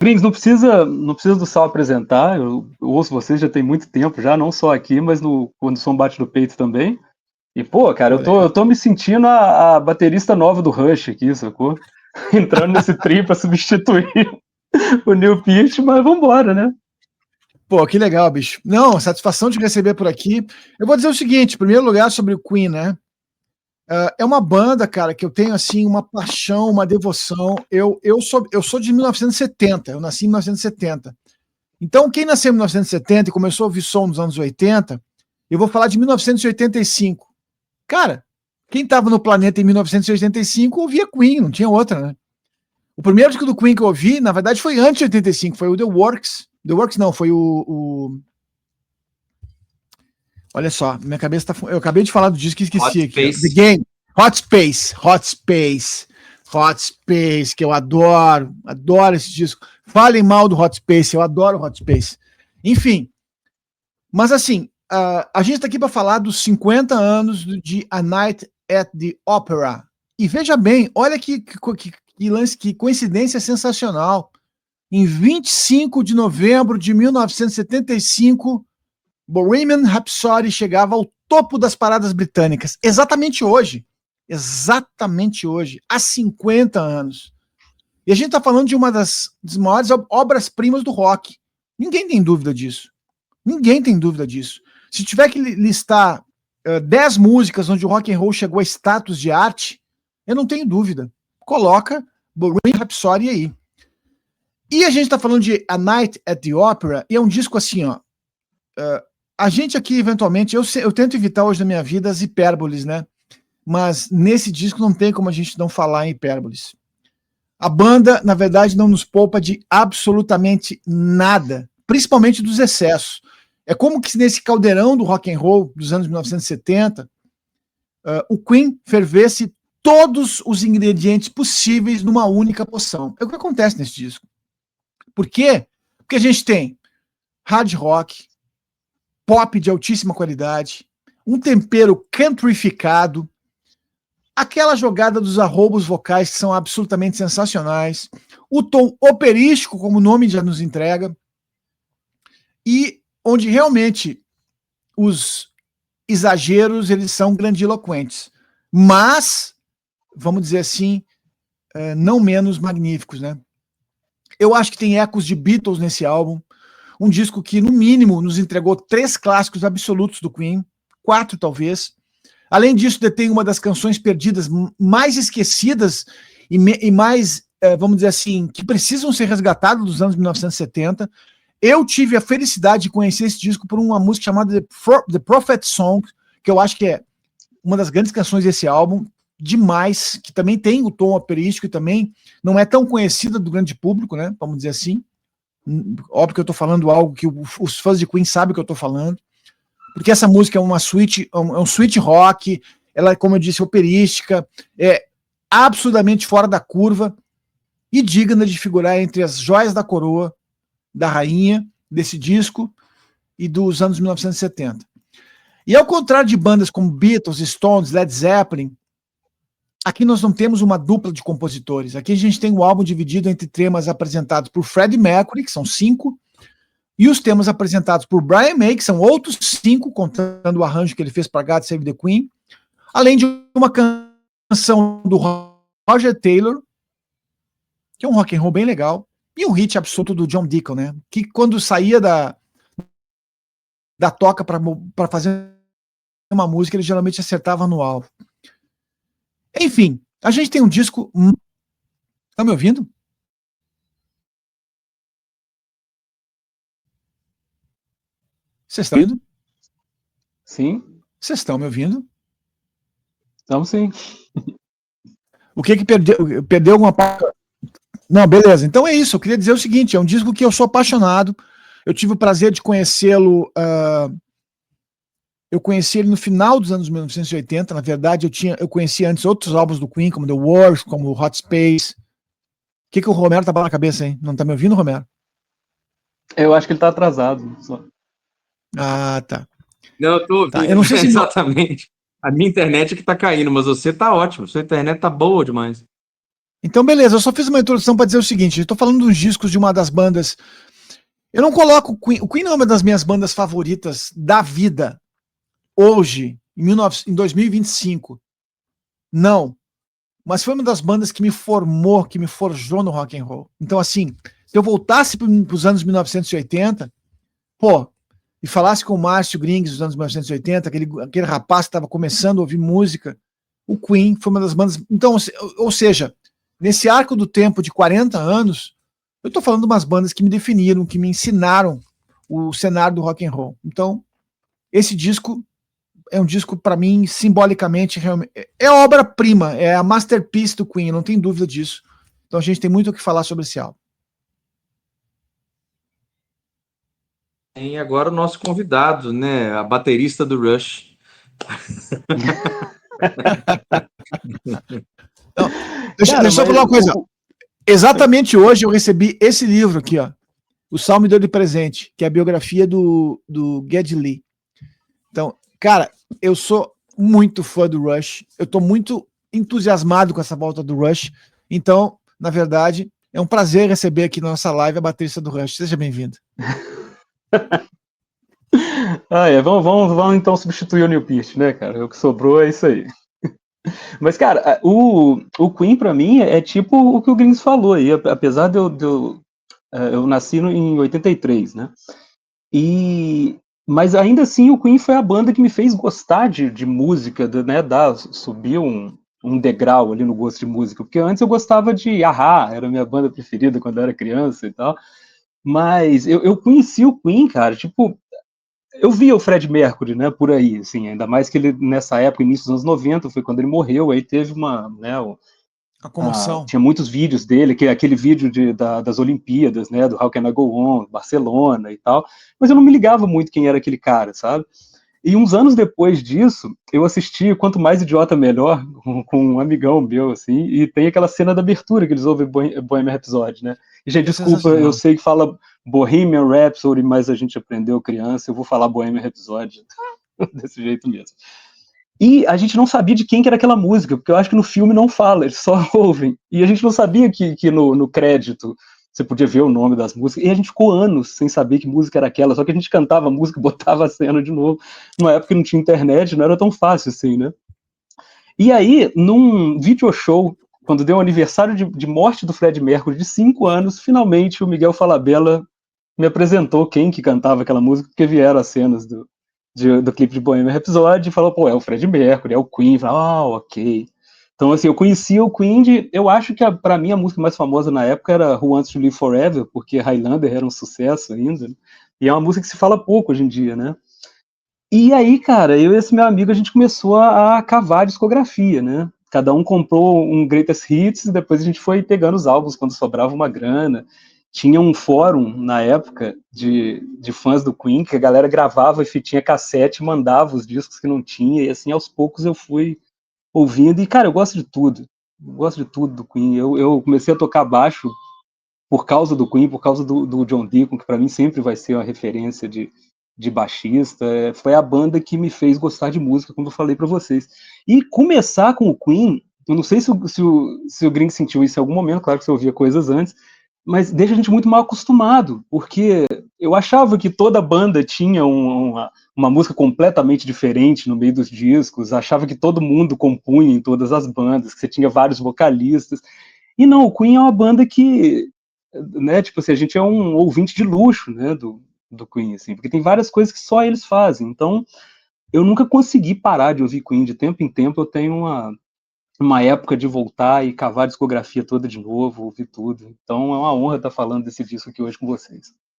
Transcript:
Gringos, não precisa do Sal apresentar, eu ouço vocês já tem muito tempo já, não só aqui, mas quando o som bate no peito também. E, pô, cara, Pô, eu tô me sentindo a baterista nova do Rush aqui, sacou? Entrando nesse trio pra substituir o Neil Peart, mas vambora, né? Pô, que legal, bicho. Não, satisfação de receber por aqui. Eu vou dizer o seguinte, em primeiro lugar, sobre o Queen, né? É uma banda, cara, que eu tenho, assim, uma paixão, uma devoção. Eu sou de 1970, eu nasci em 1970. Então, quem nasceu em 1970 e começou a ouvir som nos anos 80, eu vou falar de 1985. Cara, quem estava no planeta em 1985 ouvia Queen, não tinha outra, né? O primeiro disco do Queen que eu ouvi, na verdade, foi antes de 85, foi o The Works. The Works não, foi Olha só, minha cabeça tá. Eu acabei de falar do disco e esqueci aqui. Ó. The Game. Hot Space. Hot Space. Hot Space, que eu adoro. Adoro esse disco. Falem mal do Hot Space, eu adoro o Hot Space. Enfim. Mas assim, a gente tá aqui para falar dos 50 anos de A Night at the Opera. E veja bem, olha que lance, que coincidência sensacional. Em 25 de novembro de 1975, Bohemian Rhapsody chegava ao topo das paradas britânicas, exatamente hoje, há 50 anos. E a gente está falando de uma das maiores obras-primas do rock. Ninguém tem dúvida disso. Ninguém tem dúvida disso. Se tiver que listar 10 músicas onde o rock and roll chegou a status de arte, eu não tenho dúvida. Coloca Bohemian Rhapsody aí. E a gente está falando de A Night at the Opera, e é um disco assim, ó. A gente aqui, eventualmente, eu tento evitar hoje na minha vida as hipérboles, né? Mas nesse disco não tem como a gente não falar em hipérboles. A banda, na verdade, não nos poupa de absolutamente nada, principalmente dos excessos. É como que nesse caldeirão do rock and roll dos anos 1970, o Queen fervesse todos os ingredientes possíveis numa única poção. É o que acontece nesse disco. Por quê? Porque a gente tem hard rock, pop de altíssima qualidade, um tempero countryficado, aquela jogada dos arrobos vocais que são absolutamente sensacionais, o tom operístico, como o nome já nos entrega, e onde realmente os exageros eles são grandiloquentes, mas, vamos dizer assim, não menos magníficos, né? Eu acho que tem ecos de Beatles nesse álbum, um disco que, no mínimo, nos entregou 3 clássicos absolutos do Queen, 4 talvez. Além disso, detém uma das canções perdidas mais esquecidas e mais, vamos dizer assim, que precisam ser resgatadas dos anos 1970. Eu tive a felicidade de conhecer esse disco por uma música chamada The Prophet Song, que eu acho que é uma das grandes canções desse álbum, demais, que também tem o tom operístico e também não é tão conhecida do grande público, né? Vamos dizer assim. Óbvio que eu estou falando algo que os fãs de Queen sabem que eu estou falando, porque essa música é um sweet rock, ela, como eu disse, operística, é absurdamente fora da curva e digna de figurar entre as joias da coroa da rainha desse disco e dos anos 1970. E ao contrário de bandas como Beatles, Stones, Led Zeppelin, aqui nós não temos uma dupla de compositores. Aqui a gente tem um álbum dividido entre temas apresentados por Freddie Mercury, que são 5, e os temas apresentados por Brian May, que são outros 5, contando o arranjo que ele fez para God Save the Queen, além de uma canção do Roger Taylor, que é um rock and roll bem legal, e um hit absoluto do John Deacon, né? Que quando saía da toca para fazer uma música, ele geralmente acertava no alvo. Enfim, a gente tem um disco... Tá me ouvindo? Vocês estão me ouvindo? Sim. Vocês estão me ouvindo? Estamos sim. O que perdeu? Perdeu alguma parte? Não, beleza. Então é isso. Eu queria dizer o seguinte, é um disco que eu sou apaixonado. Eu tive o prazer de conhecê-lo... Eu conheci ele no final dos anos 1980. Na verdade, eu conheci antes outros álbuns do Queen, como The Wars, como Hot Space. O que o Romero tá na cabeça, hein? Não tá me ouvindo, Romero? Eu acho que ele tá atrasado. Só. Ah, tá. Não, eu tô ouvindo. Tá. Eu não sei se... Exatamente. A minha internet é que tá caindo, mas você tá ótimo. Sua internet tá boa demais. Então, beleza, eu só fiz uma introdução para dizer o seguinte: eu tô falando dos discos de uma das bandas. Eu não coloco o Queen não é uma das minhas bandas favoritas da vida hoje, em 2025. Não. Mas foi uma das bandas que me formou, que me forjou no rock and roll. Então, assim, se eu voltasse para os anos 1980, pô, e falasse com o Márcio Grings dos anos 1980, aquele rapaz que estava começando a ouvir música, o Queen foi uma das bandas. Então, ou seja, nesse arco do tempo de 40 anos, eu estou falando de umas bandas que me definiram, que me ensinaram o cenário do rock and roll. Então, esse disco é um disco, para mim, simbolicamente, realmente, é obra-prima, é a masterpiece do Queen, não tem dúvida disso. Então a gente tem muito o que falar sobre esse álbum. E agora o nosso convidado, né? A baterista do Rush. Não, deixa eu falar uma coisa. Exatamente hoje eu recebi esse livro aqui, ó. O Sal me deu de presente, que é a biografia do Geddy Lee. Então, cara, eu sou muito fã do Rush. Eu tô muito entusiasmado com essa volta do Rush. Então, na verdade, é um prazer receber aqui na nossa live a baterista do Rush. Seja bem-vindo. Vamos então substituir o Neil Peart, né, cara? O que sobrou é isso aí. Mas, cara, o Queen, pra mim, é tipo o que o Grings falou aí, apesar de eu nasci em 83, né? Mas ainda assim, o Queen foi a banda que me fez gostar de música, né? Subir um degrau ali no gosto de música, porque antes eu gostava de A-ha, era a minha banda preferida quando eu era criança e tal. Mas eu conheci o Queen, cara, tipo, eu via o Fred Mercury, né, por aí, assim, ainda mais que ele, nessa época, início dos anos 90, foi quando ele morreu, aí teve né, a comoção. tinha muitos vídeos dele, aquele vídeo das Olimpíadas, né, do How Can I Go On, Barcelona e tal, mas eu não me ligava muito quem era aquele cara, sabe? E uns anos depois disso, eu assisti Quanto Mais Idiota Melhor, com um amigão meu, assim, e tem aquela cena da abertura que eles ouvem Bohemian Rhapsody, né? E, gente, desculpa, eu sei que fala Bohemian Rhapsody, mas a gente aprendeu criança, eu vou falar Bohemian Rhapsody desse jeito mesmo. E a gente não sabia de quem que era aquela música, porque eu acho que no filme não fala, eles só ouvem. E a gente não sabia que no crédito você podia ver o nome das músicas, e a gente ficou anos sem saber que música era aquela, só que a gente cantava a música e botava a cena de novo. Numa época que não tinha internet, não era tão fácil assim, né? E aí, num video show, quando deu o aniversário de morte do Fred Mercury, de 5 anos, finalmente o Miguel Falabella me apresentou quem que cantava aquela música, porque vieram as cenas do clipe de Bohemian Rhapsody e falou, pô, é o Fred Mercury, é o Queen. Falei, ok. Então, assim, eu conhecia o Queen eu acho que pra mim a música mais famosa na época era Who Wants to Live Forever, porque Highlander era um sucesso ainda, né? E é uma música que se fala pouco hoje em dia, né? E aí, cara, eu e esse meu amigo, a gente começou a cavar a discografia, né? Cada um comprou um Greatest Hits e depois a gente foi pegando os álbuns quando sobrava uma grana. Tinha um fórum, na época, de fãs do Queen, que a galera gravava e tinha cassete, mandava os discos que não tinha, e assim, aos poucos eu fui ouvindo. E, cara, eu gosto de tudo. Eu gosto de tudo do Queen. Eu comecei a tocar baixo por causa do Queen, por causa do John Deacon, que para mim sempre vai ser uma referência de baixista. Foi a banda que me fez gostar de música, como eu falei para vocês. E começar com o Queen, eu não sei se o Green sentiu isso em algum momento, claro que você ouvia coisas antes, mas deixa a gente muito mal acostumado, porque eu achava que toda banda tinha uma música completamente diferente no meio dos discos, achava que todo mundo compunha em todas as bandas, que você tinha vários vocalistas. E não, o Queen é uma banda que, né, tipo assim, a gente é um ouvinte de luxo, né, do Queen, assim, porque tem várias coisas que só eles fazem. Então, eu nunca consegui parar de ouvir Queen de tempo em tempo. Eu tenho uma época de voltar e cavar a discografia toda de novo, ouvir tudo. Então, é uma honra estar falando desse disco aqui hoje com vocês.